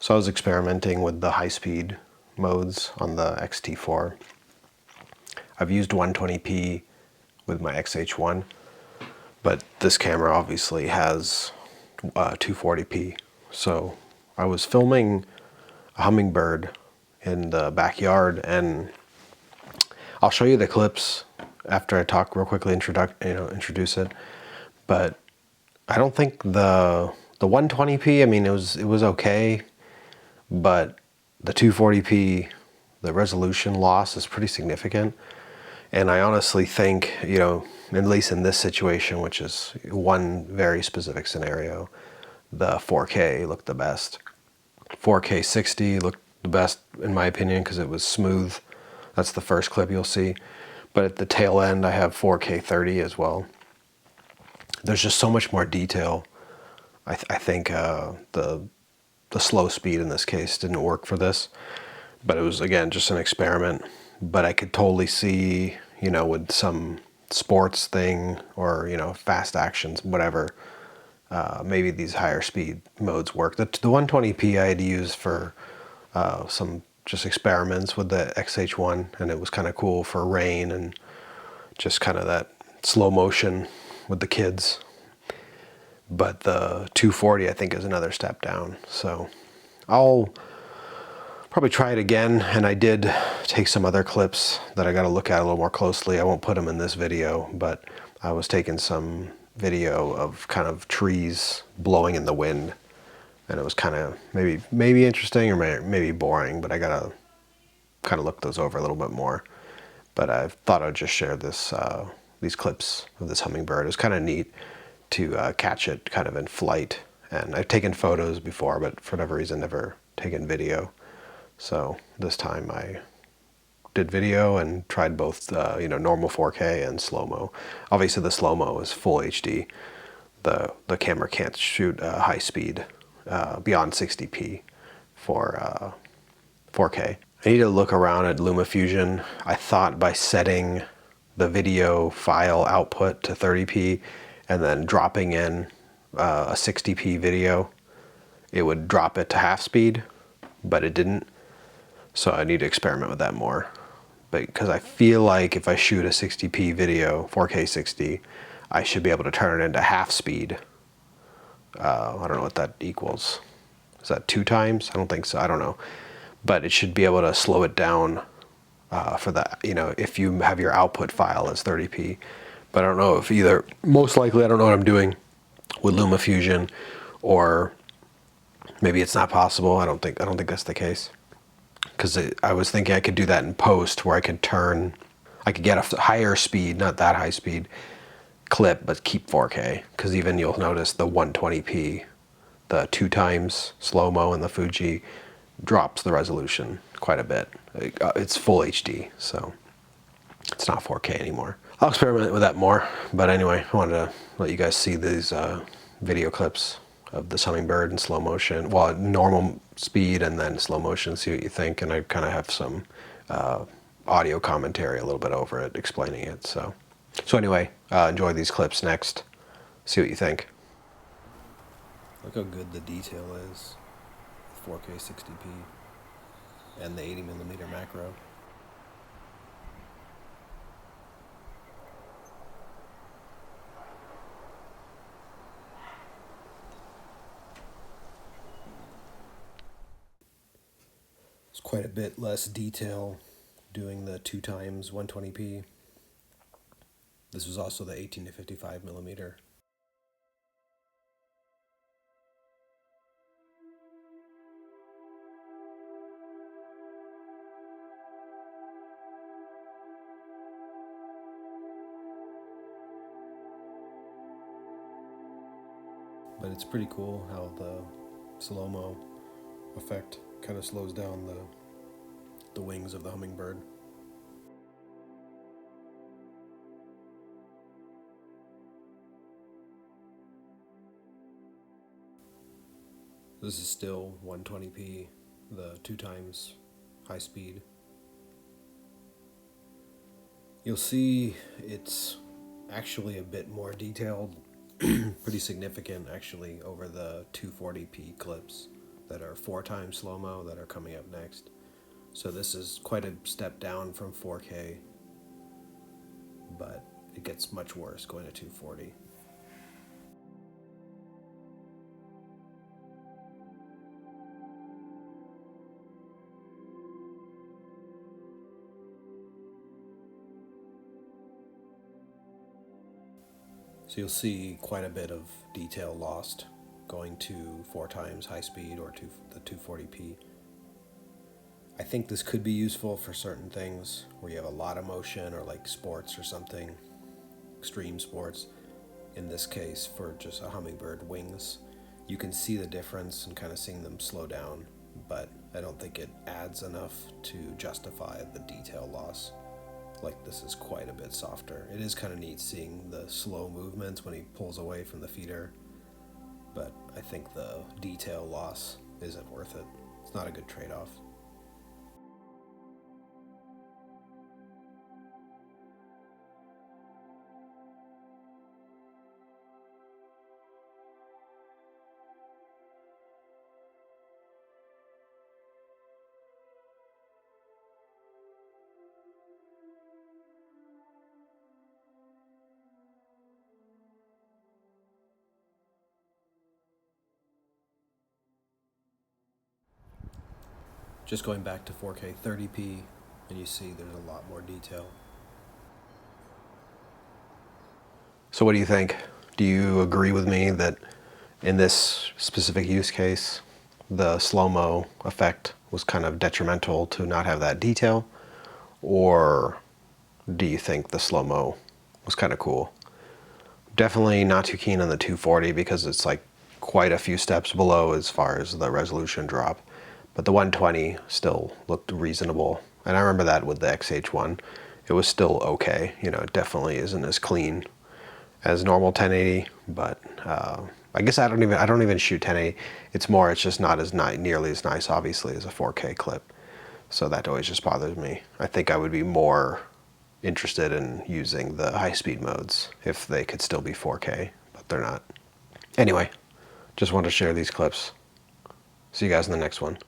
So I was experimenting with the high-speed modes on the X-T4. I've used 120p with my X-H1, but this camera obviously has 240p. So I was filming a hummingbird in the backyard, and I'll show you the clips after I talk real quickly, introduce it. But I don't think the 120p, I mean, it was okay, but the 240p, the resolution loss is pretty significant. And I honestly think, at least in this situation, which is one very specific scenario, the 4K looked the best. 4K 60 looked the best in my opinion because it was smooth. That's the first clip you'll see. But at the tail end, I have 4K 30 as well. There's just so much more detail. I think the slow speed in this case didn't work for this, but it was, again, just an experiment. But I could totally see, with some sports thing or, fast actions, whatever, maybe these higher speed modes work. The 120p I had used for some just experiments with the XH1, and it was kind of cool for rain and just kind of that slow motion with the kids. But the 240 I think is another step down. So I'll probably try it again, and I did take some other clips that I got to look at a little more closely. I won't put them in this video, but I was taking some video of kind of trees blowing in the wind, and it was kind of maybe interesting or maybe boring, but I gotta kind of look those over a little bit more. But I thought I'd just share these clips of this hummingbird. It was kind of neat to catch it kind of in flight. And I've taken photos before, but for whatever reason never taken video. So this time I did video and tried both normal 4K and slow-mo. Obviously the slow-mo is full HD. The camera can't shoot high speed beyond 60p for 4K. I need to look around at LumaFusion. I thought by setting the video file output to 30p and then dropping in a 60p video, it would drop it to half speed, but it didn't. So I need to experiment with that more. Because I feel like if I shoot a 60p video, 4K 60, I should be able to turn it into half speed. I don't know what that equals. Is that 2 times? I don't think so. I don't know. But it should be able to slow it down for that, if you have your output file as 30p. But I don't know if either, most likely I don't know what I'm doing with LumaFusion, or maybe it's not possible. I don't think that's the case. Because I was thinking I could do that in post, where I could get a higher speed, not that high speed clip, but keep 4K. Because even you'll notice the 120p, the 2 times slow-mo in the Fuji drops the resolution quite a bit. It's full HD, so it's not 4K anymore. I'll experiment with that more, but anyway, I wanted to let you guys see these video clips of this hummingbird in slow motion, well, normal speed and then slow motion, see what you think. And I kind of have some audio commentary a little bit over it, explaining it. So anyway, enjoy these clips next, see what you think. Look how good the detail is, 4K 60p and the 80mm macro. It's quite a bit less detail doing the 2 times 120p. This was also the 18 to 55mm. But it's pretty cool how the slow-mo effect kind of slows down the wings of the hummingbird. This is still 120p, the 2 times high speed. You'll see it's actually a bit more detailed, pretty significant actually, over the 240p clips that are 4x slow-mo that are coming up next. So this is quite a step down from 4K, but it gets much worse going to 240. So you'll see quite a bit of detail lost going to 4x high speed or to the 240p. I think this could be useful for certain things where you have a lot of motion, or like sports or something, extreme sports. In this case, for just a hummingbird wings, you can see the difference and kind of seeing them slow down, but I don't think it adds enough to justify the detail loss. Like, this is quite a bit softer. It is kind of neat seeing the slow movements when he pulls away from the feeder, but I think the detail loss isn't worth it. It's not a good trade-off. Just going back to 4K 30p, and you see there's a lot more detail. So what do you think? Do you agree with me that in this specific use case, the slow-mo effect was kind of detrimental to not have that detail? Or do you think the slow-mo was kind of cool? Definitely not too keen on the 240 because it's like quite a few steps below as far as the resolution drop. But the 120 still looked reasonable. And I remember that with the XH1, it was still okay. You know, it definitely isn't as clean as normal 1080, but I guess I don't even shoot 1080. It's just not as nearly as nice, obviously, as a 4K clip. So that always just bothers me. I think I would be more interested in using the high-speed modes if they could still be 4K, but they're not. Anyway, just wanted to share these clips. See you guys in the next one.